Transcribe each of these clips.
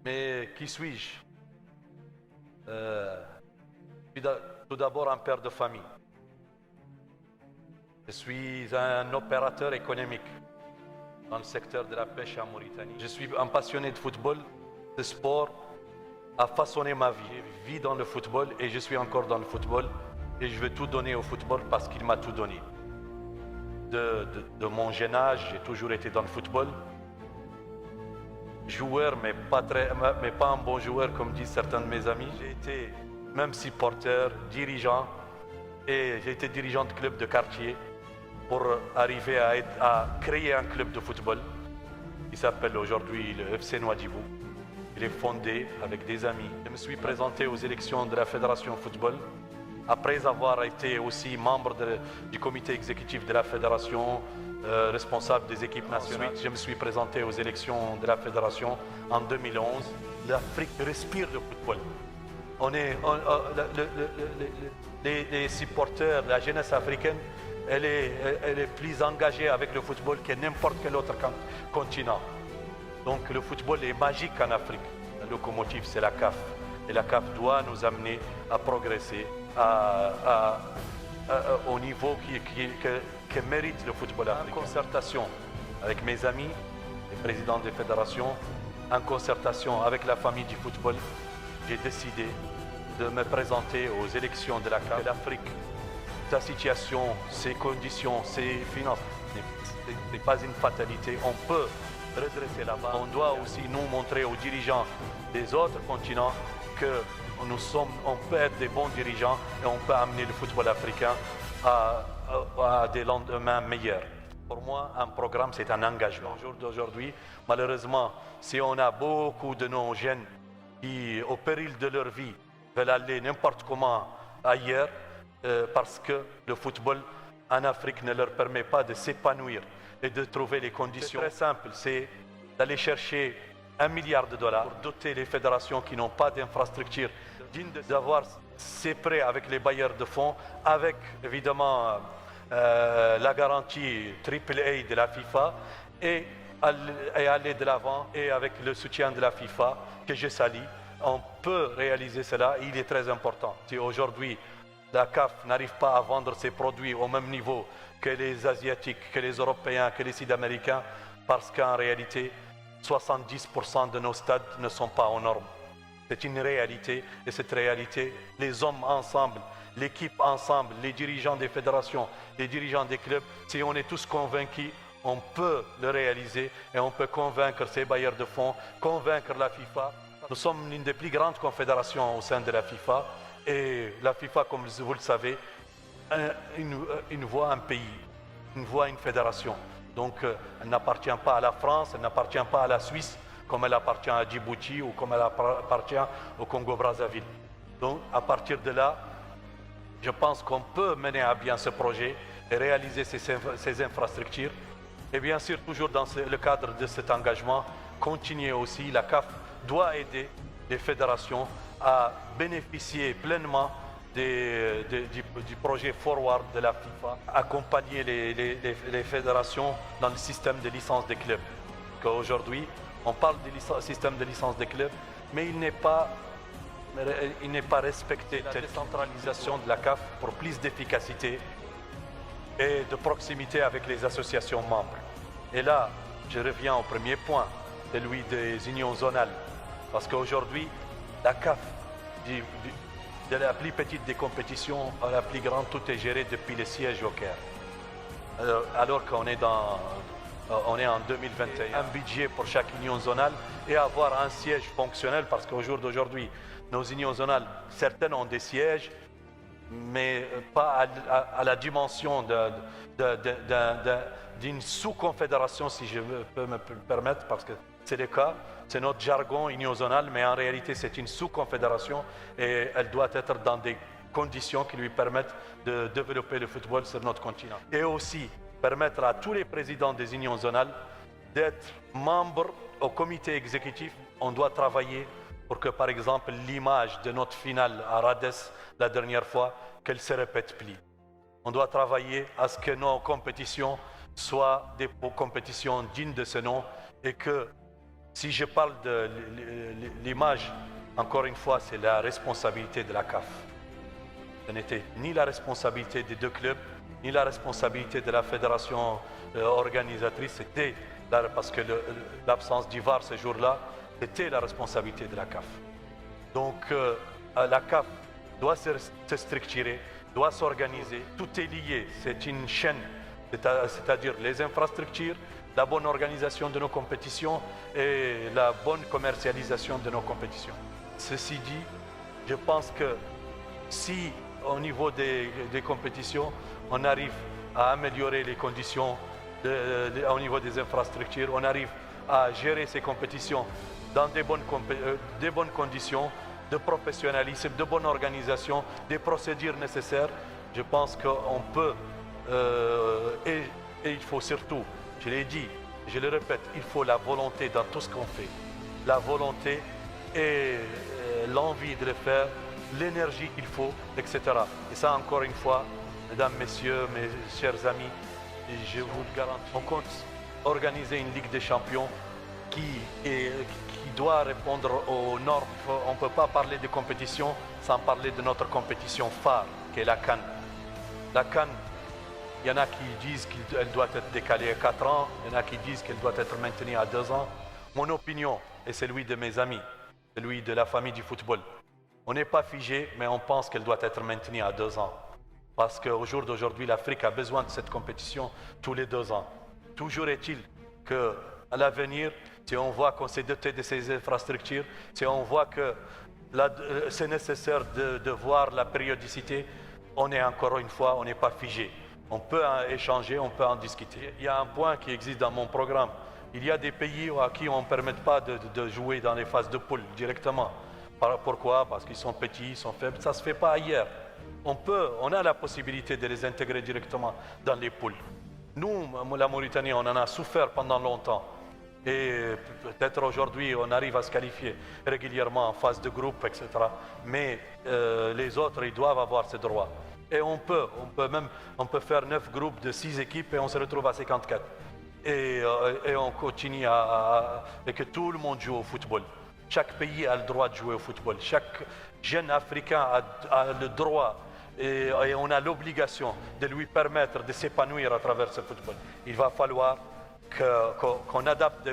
Mais qui suis-je? Je suis tout d'abord un père de famille. Je suis un opérateur économique dans le secteur de la pêche en Mauritanie. Je suis un passionné de football. Ce sport a façonné ma vie. Je vis dans le football et je suis encore dans le football. Et je veux tout donner au football parce qu'il m'a tout donné. De mon jeune âge, j'ai toujours été dans le football. Joueur, mais pas un bon joueur comme disent certains de mes amis. J'ai été même supporter, dirigeant, et j'ai été dirigeant de club de quartier pour arriver à créer un club de football qui s'appelle aujourd'hui le FC Nouadhibou. Il est fondé avec des amis. Je me suis présenté aux élections de la Fédération Football. Après avoir été aussi membre du comité exécutif de la Fédération, responsable des équipes nationales. Ensuite, je me suis présenté aux élections de la Fédération en 2011. L'Afrique respire le football. Les supporters, la jeunesse africaine, elle est plus engagée avec le football que n'importe quel autre continent. Donc le football est magique en Afrique. La locomotive, c'est la CAF. Et la CAF doit nous amener à progresser au niveau que mérite le football africain. En concertation avec mes amis, les présidents des fédérations, en concertation avec la famille du football, j'ai décidé de me présenter aux élections de la CAF. L'Afrique, sa situation, ses conditions, ses finances, n'est pas une fatalité. On peut redresser la barre. On doit aussi nous montrer aux dirigeants des autres continents que on peut être des bons dirigeants et on peut amener le football africain à des lendemains meilleurs. Pour moi, un programme, c'est un engagement. Au jour d'aujourd'hui, malheureusement, si on a beaucoup de nos jeunes qui, au péril de leur vie, veulent aller n'importe comment ailleurs, parce que le football en Afrique ne leur permet pas de s'épanouir et de trouver les conditions. C'est très simple, c'est d'aller chercher $1 milliard pour doter les fédérations qui n'ont pas d'infrastructure dignes d'avoir ces prêts avec les bailleurs de fonds, avec évidemment la garantie AAA de la FIFA et aller de l'avant, et avec le soutien de la FIFA que je salue, on peut réaliser cela. Il est très important. Si aujourd'hui la CAF n'arrive pas à vendre ses produits au même niveau que les Asiatiques, que les Européens, que les Sud-Américains, parce qu'en réalité, 70% de nos stades ne sont pas aux normes. C'est une réalité, et cette réalité, les hommes ensemble, l'équipe ensemble, les dirigeants des fédérations, les dirigeants des clubs, si on est tous convaincus, on peut le réaliser et on peut convaincre ces bailleurs de fonds, convaincre la FIFA. Nous sommes l'une des plus grandes confédérations au sein de la FIFA, et la FIFA, comme vous le savez, une voit un pays, une voit une fédération. Donc elle n'appartient pas à la France, elle n'appartient pas à la Suisse, comme elle appartient à Djibouti ou comme elle appartient au Congo-Brazzaville. Donc à partir de là, je pense qu'on peut mener à bien ce projet et réaliser ces infrastructures. Et bien sûr, toujours dans le cadre de cet engagement, continuer aussi, la CAF doit aider les fédérations à bénéficier pleinement du projet Forward de la FIFA, accompagner les fédérations dans le système de licence des clubs. Qu'aujourd'hui, on parle du système de licence des clubs, mais il n'est pas respecté. La décentralisation de la CAF pour plus d'efficacité et de proximité avec les associations membres. Et là, je reviens au premier point, celui des unions zonales. Parce qu'aujourd'hui, la CAF, de la plus petite des compétitions à la plus grande, tout est géré depuis les sièges au Caire. Alors qu'on est en 2021. Un budget pour chaque union zonale et avoir un siège fonctionnel, parce qu'au jour d'aujourd'hui, nos unions zonales, certaines ont des sièges, mais pas à la dimension d'une sous-confédération, si je peux me permettre, parce que c'est le cas, c'est notre jargon union zonale, mais en réalité c'est une sous-confédération et elle doit être dans des conditions qui lui permettent de développer le football sur notre continent. Et aussi permettre à tous les présidents des unions zonales d'être membres au comité exécutif. On doit travailler pour que, par exemple, l'image de notre finale à Rades la dernière fois, qu'elle se répète plus. On doit travailler à ce que nos compétitions soient des compétitions dignes de ce nom et que Si je parle de l'image, encore une fois, c'est la responsabilité de la CAF. Ce n'était ni la responsabilité des deux clubs, ni la responsabilité de la fédération organisatrice, c'était parce que l'absence d'IVAR ce jour-là, c'était la responsabilité de la CAF. Donc la CAF doit se structurer, doit s'organiser, tout est lié, c'est une chaîne, c'est-à-dire les infrastructures, la bonne organisation de nos compétitions et la bonne commercialisation de nos compétitions. Ceci dit, je pense que si au niveau des compétitions, on arrive à améliorer les conditions au niveau des infrastructures, on arrive à gérer ces compétitions dans des bonnes conditions, de professionnalisme, de bonne organisation, des procédures nécessaires, je pense qu'on peut, et il faut surtout, je l'ai dit, je le répète, il faut la volonté dans tout ce qu'on fait. La volonté et l'envie de le faire, l'énergie qu'il faut, etc. Et ça, encore une fois, mesdames, messieurs, mes chers amis, je vous le garantis, on compte organiser une Ligue des Champions qui doit répondre aux normes. On ne peut pas parler de compétition sans parler de notre compétition phare, qui est la CAN. La CAN, il y en a qui disent qu'elle doit être décalée à 4 ans, il y en a qui disent qu'elle doit être maintenue à 2 ans. Mon opinion, et celui de mes amis, celui de la famille du football, on n'est pas figé, mais on pense qu'elle doit être maintenue à 2 ans. Parce qu'au jour d'aujourd'hui, l'Afrique a besoin de cette compétition tous les 2 ans. Toujours est-il qu'à l'avenir, si on voit qu'on s'est doté de ces infrastructures, si on voit que c'est nécessaire de voir la périodicité, on est encore une fois, on n'est pas figé. On peut en échanger, on peut en discuter. Il y a un point qui existe dans mon programme. Il y a des pays à qui on ne permet pas de jouer dans les phases de poule directement. Pourquoi? Parce qu'ils sont petits, ils sont faibles. Ça ne se fait pas ailleurs. On a la possibilité de les intégrer directement dans les poules. Nous, la Mauritanie, on en a souffert pendant longtemps. Et peut-être aujourd'hui, on arrive à se qualifier régulièrement en phase de groupe, etc. Mais les autres, ils doivent avoir ce droit. Et on peut faire 9 groupes de 6 équipes et on se retrouve à 54. Et on continue et que tout le monde joue au football. Chaque pays a le droit de jouer au football. Chaque jeune Africain a le droit et on a l'obligation de lui permettre de s'épanouir à travers ce football. Il va falloir qu'on adapte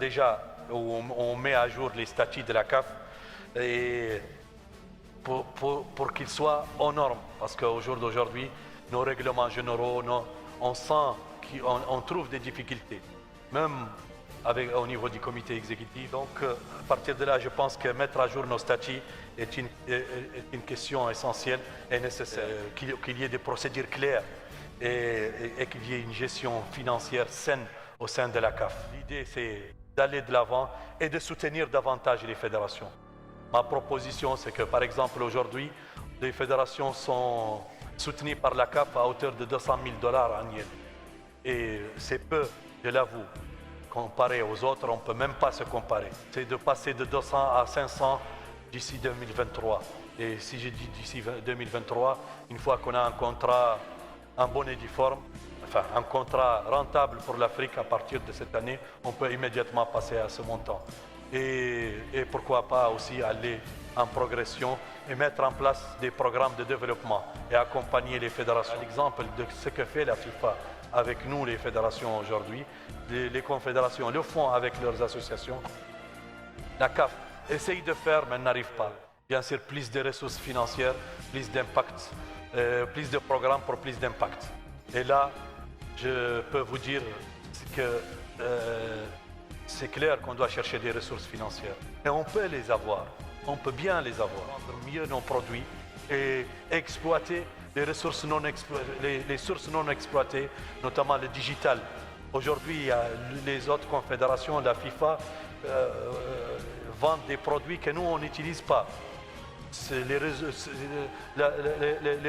déjà, on met à jour les statuts de la CAF et pour qu'ils soient aux normes. Parce qu'au jour d'aujourd'hui, nos règlements généraux, on sent qu'on trouve des difficultés, même au niveau du comité exécutif. Donc, à partir de là, je pense que mettre à jour nos statuts est une question essentielle et nécessaire. Qu'il y ait des procédures claires et qu'il y ait une gestion financière saine au sein de la CAF. L'idée, c'est d'aller de l'avant et de soutenir davantage les fédérations. Ma proposition, c'est que, par exemple, aujourd'hui, les fédérations sont soutenues par la CAF à hauteur de $200 000 annuels. Et c'est peu, je l'avoue. Comparé aux autres, on ne peut même pas se comparer. C'est de passer de 200 à 500 d'ici 2023. Et si je dis d'ici 2023, une fois qu'on a un contrat en bonne et due forme, enfin un contrat rentable pour l'Afrique à partir de cette année, on peut immédiatement passer à ce montant. Et pourquoi pas aussi aller en progression et mettre en place des programmes de développement et accompagner les fédérations. L'exemple de ce que fait la FIFA avec nous, les fédérations aujourd'hui, les confédérations le font avec leurs associations. La CAF essaye de faire, mais n'arrive pas. Bien sûr, plus de ressources financières, plus d'impact, plus de programmes pour plus d'impact. Et là, je peux vous dire que c'est clair qu'on doit chercher des ressources financières. Et on peut les avoir, on peut bien les avoir. Vendre mieux nos produits et exploiter les ressources les sources non exploitées, notamment le digital. Aujourd'hui, les autres confédérations, la FIFA, vendent des produits que nous, on n'utilise pas. C'est les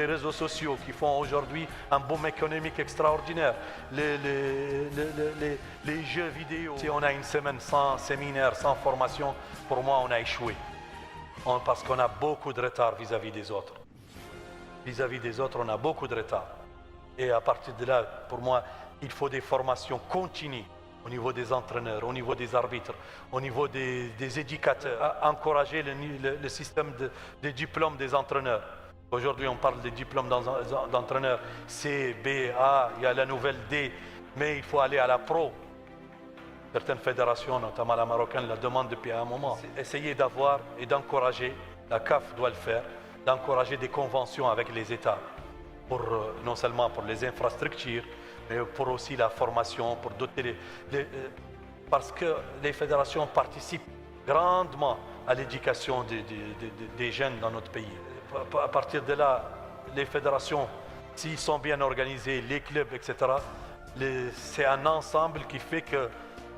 réseaux sociaux qui font aujourd'hui un boom économique extraordinaire. Les jeux vidéo. Si on a une semaine sans séminaire, sans formation, pour moi, on a échoué. Parce qu'on a beaucoup de retard vis-à-vis des autres. Vis-à-vis des autres, on a beaucoup de retard. Et à partir de là, pour moi, il faut des formations continues au niveau des entraîneurs, au niveau des arbitres, au niveau des éducateurs, à encourager le système des diplômes des entraîneurs. Aujourd'hui, on parle des diplômes d'entraîneurs C, B, A, il y a la nouvelle D, mais il faut aller à la pro. Certaines fédérations, notamment la marocaine, la demandent depuis un moment. Essayer d'avoir et d'encourager, la CAF doit le faire, d'encourager des conventions avec les États, non seulement pour les infrastructures, mais pour aussi la formation, pour doter parce que les fédérations participent grandement à l'éducation des jeunes dans notre pays. À partir de là, les fédérations, s'ils sont bien organisés, les clubs, etc., c'est un ensemble qui fait que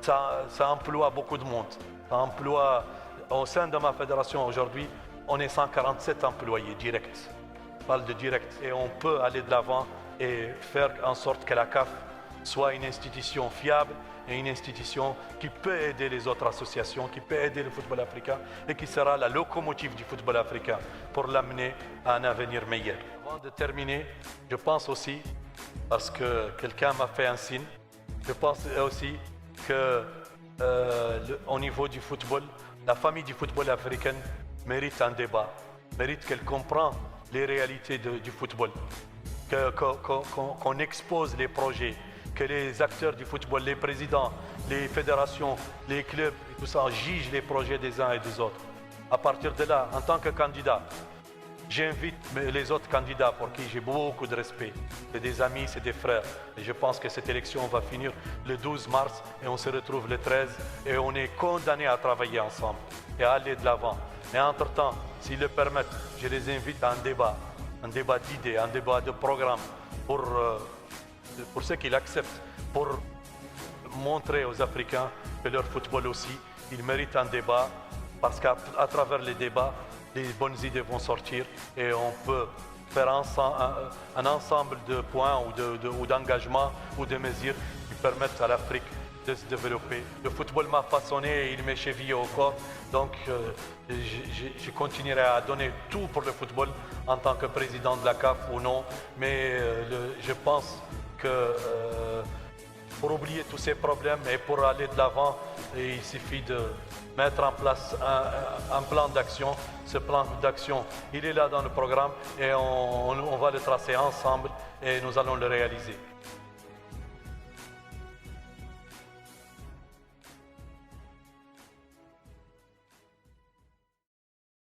ça emploie beaucoup de monde. Ça emploie, au sein de ma fédération aujourd'hui, on est 147 employés directs. Je parle de direct. Et on peut aller de l'avant et faire en sorte que la CAF soit une institution fiable et une institution qui peut aider les autres associations, qui peut aider le football africain et qui sera la locomotive du football africain pour l'amener à un avenir meilleur. Avant de terminer, je pense aussi, parce que quelqu'un m'a fait un signe, je pense aussi qu'au niveau du football, la famille du football africain mérite un débat, mérite qu'elle comprenne les réalités du football, qu'on expose les projets, que les acteurs du football, les présidents, les fédérations, les clubs, et tout ça, jugent les projets des uns et des autres. À partir de là, en tant que candidat, j'invite les autres candidats pour qui j'ai beaucoup de respect. C'est des amis, c'est des frères. Et je pense que cette élection va finir le 12 mars et on se retrouve le 13 et on est condamnés à travailler ensemble et à aller de l'avant. Mais entre-temps, s'ils le permettent, je les invite à un débat d'idées, un débat de programme pour ceux qui l'acceptent, pour montrer aux Africains que leur football aussi, il mérite un débat parce qu'à travers les débats, les bonnes idées vont sortir et on peut faire un ensemble de points ou d'engagements ou de mesures qui permettent à l'Afrique de se développer. Le football m'a façonné et il m'est chevillé au corps, donc je continuerai à donner tout pour le football en tant que président de la CAF ou non, mais je pense que pour oublier tous ces problèmes et pour aller de l'avant, il suffit de mettre en place un plan d'action. Ce plan d'action, il est là dans le programme et on va le tracer ensemble et nous allons le réaliser.